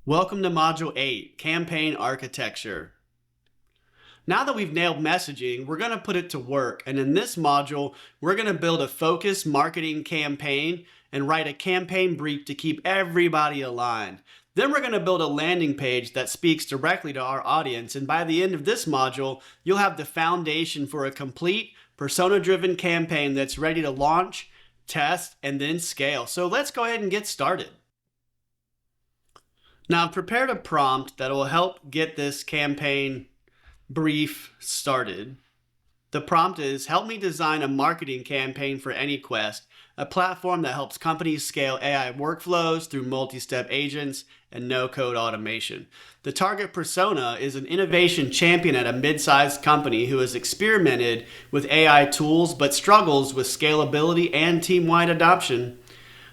Welcome to Module 8, Campaign Architecture. Now that we've nailed messaging, we're going to put it to work. And in this module, we're going to build a focused marketing campaign and write a campaign brief to keep everybody aligned. Then we're going to build a landing page that speaks directly to our audience. And by the end of this module, you'll have the foundation for a complete persona-driven campaign that's ready to launch, test, and then scale. So let's go ahead and get started. Now, I've prepared a prompt that will help get this campaign brief started. The prompt is, help me design a marketing campaign for AnyQuest, a platform that helps companies scale AI workflows through multi-step agents and no-code automation. The target persona is an innovation champion at a mid-sized company who has experimented with AI tools but struggles with scalability and team-wide adoption.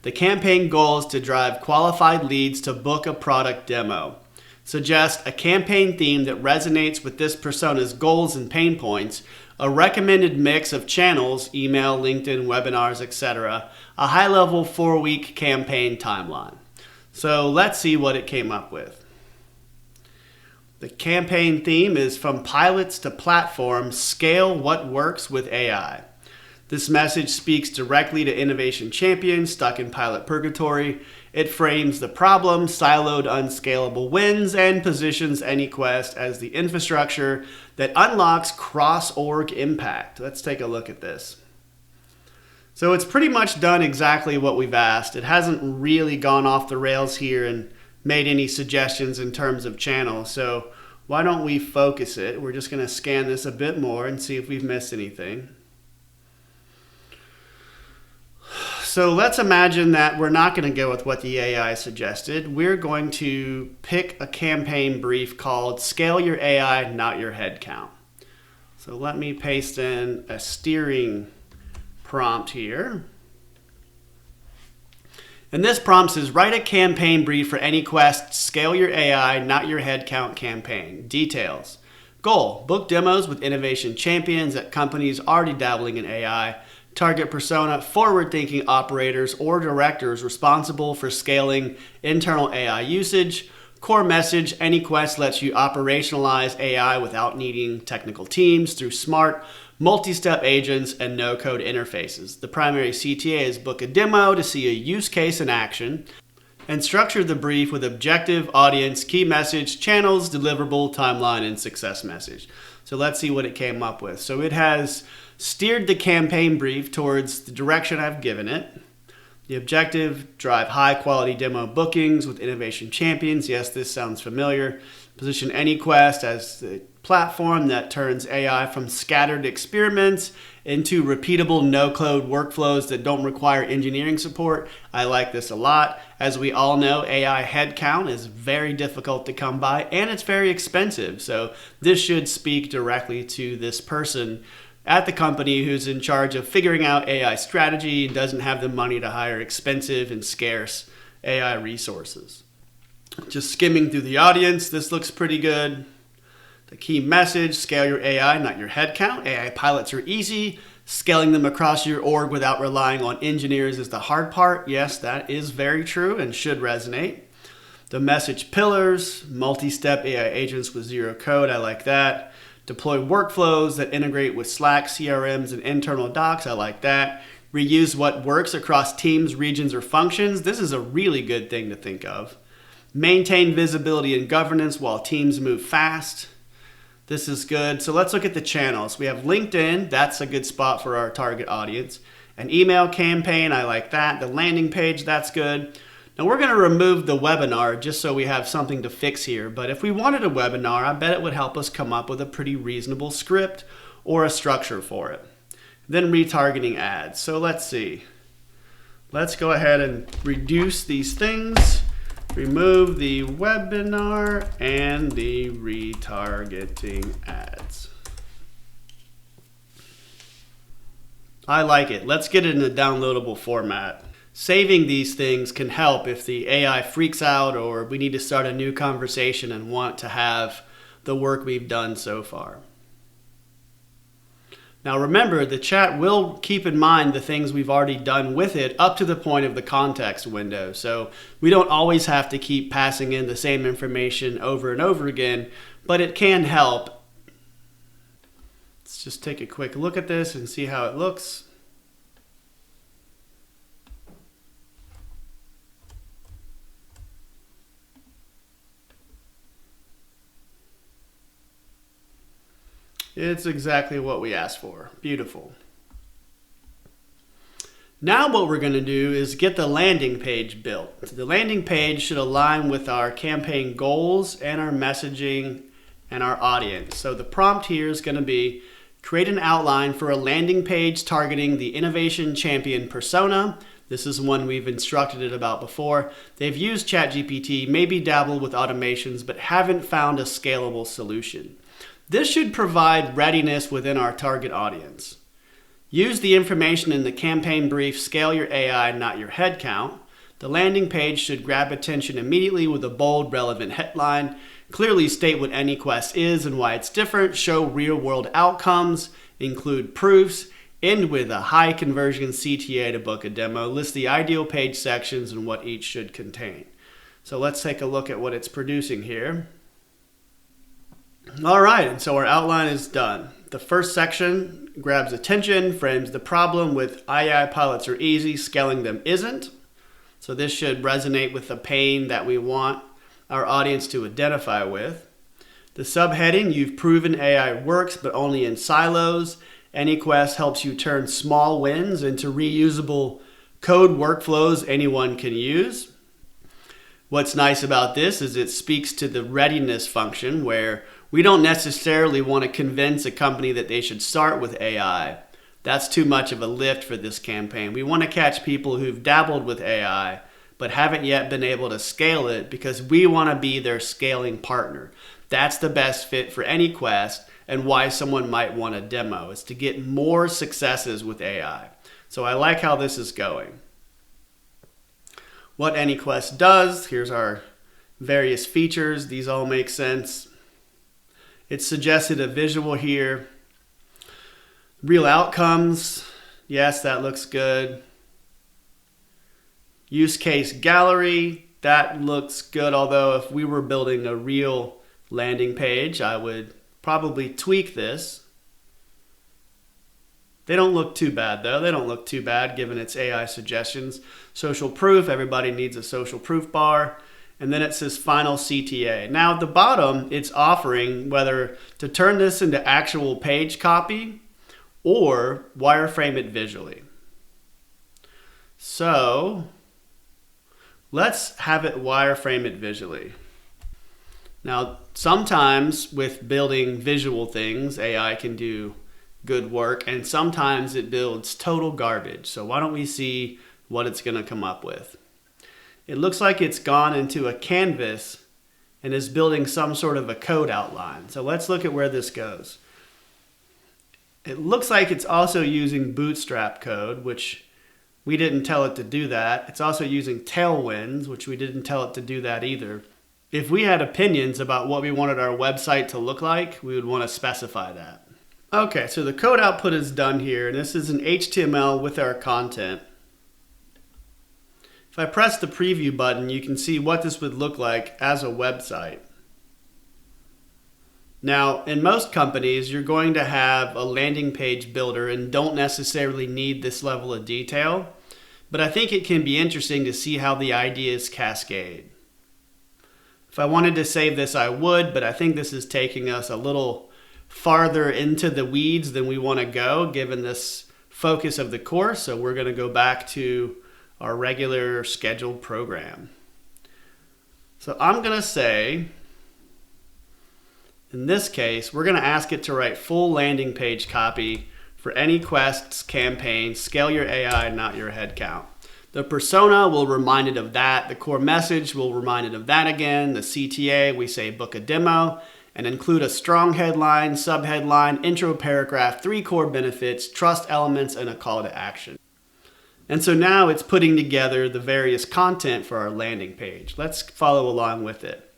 The campaign goal is to drive qualified leads to book a product demo. Suggest a campaign theme that resonates with this persona's goals and pain points, a recommended mix of channels, email, LinkedIn, webinars, etc., a high-level 4-week campaign timeline. So let's see what it came up with. The campaign theme is from pilots to platforms, scale what works with AI. This message speaks directly to innovation champions stuck in pilot purgatory. It frames the problem, siloed unscalable wins, and positions AnyQuest as the infrastructure that unlocks cross-org impact. Let's take a look at this. So it's pretty much done exactly what we've asked. It hasn't really gone off the rails here and made any suggestions in terms of channels. So why don't we focus it? We're just going to scan this a bit more and see if we've missed anything. So let's imagine that we're not going to go with what the AI suggested. We're going to pick a campaign brief called Scale Your AI, Not Your Headcount. So let me paste in a steering prompt here. And this prompt says, write a campaign brief for AnyQuest Scale Your AI, Not Your Headcount campaign. Details. Goal, book demos with innovation champions at companies already dabbling in AI. Target persona, forward-thinking operators or directors responsible for scaling internal AI usage. Core message, AnyQuest lets you operationalize AI without needing technical teams through smart, multi-step agents and no-code interfaces. The primary CTA is book a demo to see a use case in action and structure the brief with objective, audience, key message, channels, deliverable, timeline, and success message. So let's see what it came up with. So it has steered the campaign brief towards the direction I've given it. The objective, drive high quality demo bookings with innovation champions. Yes, this sounds familiar. Position AnyQuest as the platform that turns AI from scattered experiments into repeatable no-code workflows that don't require engineering support. I like this a lot. As we all know, AI headcount is very difficult to come by and it's very expensive. So this should speak directly to this person at the company who's in charge of figuring out AI strategy and doesn't have the money to hire expensive and scarce AI resources. Just skimming through the audience, this looks pretty good. The key message, scale your AI, not your headcount. AI pilots are easy. Scaling them across your org without relying on engineers is the hard part. Yes, that is very true and should resonate. The message pillars, multi-step AI agents with zero code. I like that. Deploy workflows that integrate with Slack, CRMs, and internal docs. I like that. Reuse what works across teams, regions, or functions. This is a really good thing to think of. Maintain visibility and governance while teams move fast. This is good. So let's look at the channels. We have LinkedIn. That's a good spot for our target audience. An email campaign. I like that. The landing page. That's good. Now we're going to remove the webinar just so we have something to fix here. But if we wanted a webinar, I bet it would help us come up with a pretty reasonable script or a structure for it. Then retargeting ads. So let's see. Let's go ahead and reduce these things. Remove the webinar and the retargeting ads. I like it. Let's get it in a downloadable format. Saving these things can help if the AI freaks out or we need to start a new conversation and want to have the work we've done so far. Now remember, the chat will keep in mind the things we've already done with it up to the point of the context window. So we don't always have to keep passing in the same information over and over again, but it can help. Let's just take a quick look at this and see how it looks. It's exactly what we asked for. Beautiful. Now what we're going to do is get the landing page built. The landing page should align with our campaign goals and our messaging and our audience. So the prompt here is going to be create an outline for a landing page targeting the innovation champion persona. This is one we've instructed it about before. They've used ChatGPT, maybe dabbled with automations, but haven't found a scalable solution. This should provide readiness within our target audience. Use the information in the campaign brief, scale your AI, not your headcount. The landing page should grab attention immediately with a bold, relevant headline. Clearly state what AnyQuest is and why it's different. Show real-world outcomes. Include proofs. End with a high conversion CTA to book a demo. List the ideal page sections and what each should contain. So let's take a look at what it's producing here. All right, and so our outline is done. The first section grabs attention, frames the problem with AI pilots are easy, scaling them isn't. So this should resonate with the pain that we want our audience to identify with. The subheading, you've proven AI works, but only in silos. AnyQuest helps you turn small wins into reusable code workflows anyone can use. What's nice about this is it speaks to the readiness function where we don't necessarily want to convince a company that they should start with AI. That's too much of a lift for this campaign. We want to catch people who've dabbled with AI but haven't yet been able to scale it because we want to be their scaling partner. That's the best fit for AnyQuest and why someone might want a demo, is to get more successes with AI. So I like how this is going. What AnyQuest does, here's our various features. These all make sense. It's suggested a visual here. Real outcomes. Yes, that looks good. Use case gallery. That looks good, although if we were building a real landing page, I would probably tweak this. They don't look too bad, though. They don't look too bad given its AI suggestions. Social proof. Everybody needs a social proof bar. And then it says final CTA. Now at the bottom, it's offering whether to turn this into actual page copy or wireframe it visually. So let's have it wireframe it visually. Now, sometimes with building visual things, AI can do good work, and sometimes it builds total garbage. So why don't we see what it's going to come up with? It looks like it's gone into a canvas and is building some sort of a code outline. So let's look at where this goes. It looks like it's also using Bootstrap code, which we didn't tell it to do that. It's also using Tailwinds, which we didn't tell it to do that either. If we had opinions about what we wanted our website to look like, we would want to specify that. Okay, so the code output is done here, and this is an HTML with our content. If I press the preview button, you can see what this would look like as a website. Now, in most companies, you're going to have a landing page builder and don't necessarily need this level of detail, but I think it can be interesting to see how the ideas cascade. If I wanted to save this, I would, but I think this is taking us a little farther into the weeds than we want to go, given this focus of the course, so we're going to go back to our regular scheduled program. So I'm going to say, in this case, we're going to ask it to write full landing page copy for AnyQuest's campaign, scale your AI, not your headcount. The persona will remind it of that. The core message will remind it of that again. The CTA, we say book a demo, and include a strong headline, subheadline, intro paragraph, 3 core benefits, trust elements, and a call to action. And so now it's putting together the various content for our landing page. Let's follow along with it.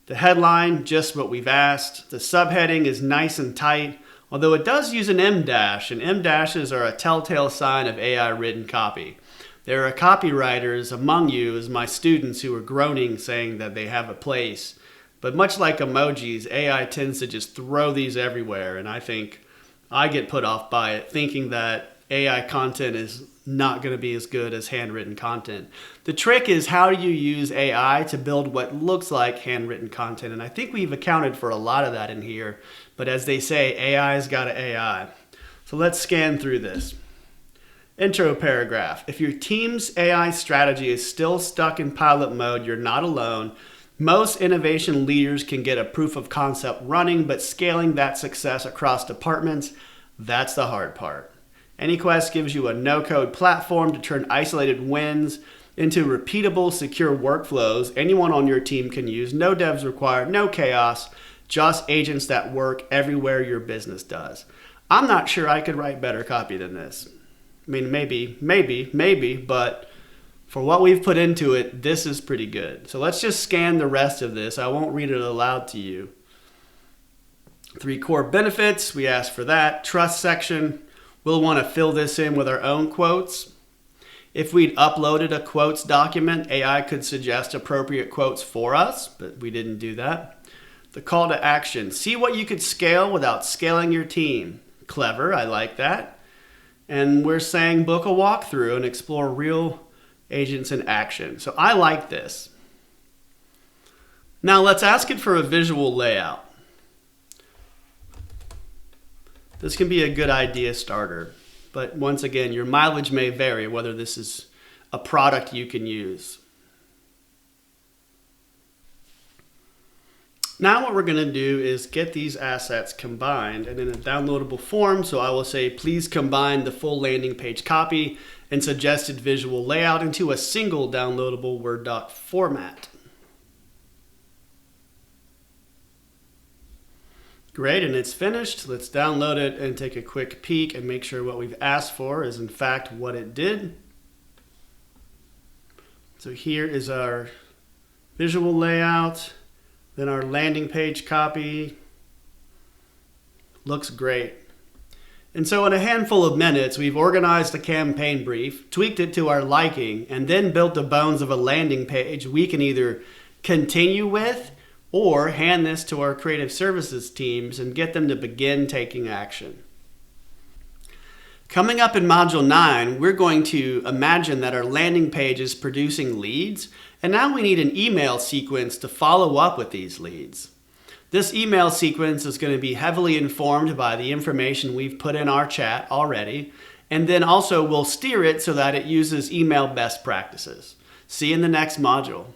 The headline, just what we've asked. The subheading is nice and tight, although it does use an M dash, and M dashes are a telltale sign of AI written copy. There are copywriters among you as my students who are groaning saying that they have a place. But much like emojis, AI tends to just throw these everywhere, and I think I get put off by it, thinking that AI content is not going to be as good as handwritten content. The trick is, how do you use AI to build what looks like handwritten content? And I think we've accounted for a lot of that in here, but as they say, AI's got to AI. So let's scan through this. Intro paragraph. If your team's AI strategy is still stuck in pilot mode, you're not alone. Most innovation leaders can get a proof of concept running, but scaling that success across departments, that's the hard part. AnyQuest gives you a no-code platform to turn isolated wins into repeatable, secure workflows anyone on your team can use. No devs required, no chaos, just agents that work everywhere your business does. I'm not sure I could write better copy than this. I mean, maybe, but for what we've put into it, this is pretty good. So let's just scan the rest of this. I won't read it aloud to you. 3 core benefits, we asked for that. Trust section, we'll want to fill this in with our own quotes. If we'd uploaded a quotes document, AI could suggest appropriate quotes for us, but we didn't do that. The call to action, see what you could scale without scaling your team. Clever, I like that. And we're saying book a walkthrough and explore real agents in action. So I like this. Now let's ask it for a visual layout. This can be a good idea starter, but once again, your mileage may vary whether this is a product you can use. Now what we're going to do is get these assets combined and in a downloadable form. So I will say, please combine the full landing page copy and suggested visual layout into a single downloadable Word doc format. Great, and it's finished. Let's download it and take a quick peek and make sure what we've asked for is in fact what it did. So here is our visual layout. Then our landing page copy looks great. And so in a handful of minutes, we've organized a campaign brief, tweaked it to our liking, and then built the bones of a landing page we can either continue with or hand this to our creative services teams and get them to begin taking action. Coming up in Module 9, we're going to imagine that our landing page is producing leads, and now we need an email sequence to follow up with these leads. This email sequence is going to be heavily informed by the information we've put in our chat already, and then also we'll steer it so that it uses email best practices. See you in the next module.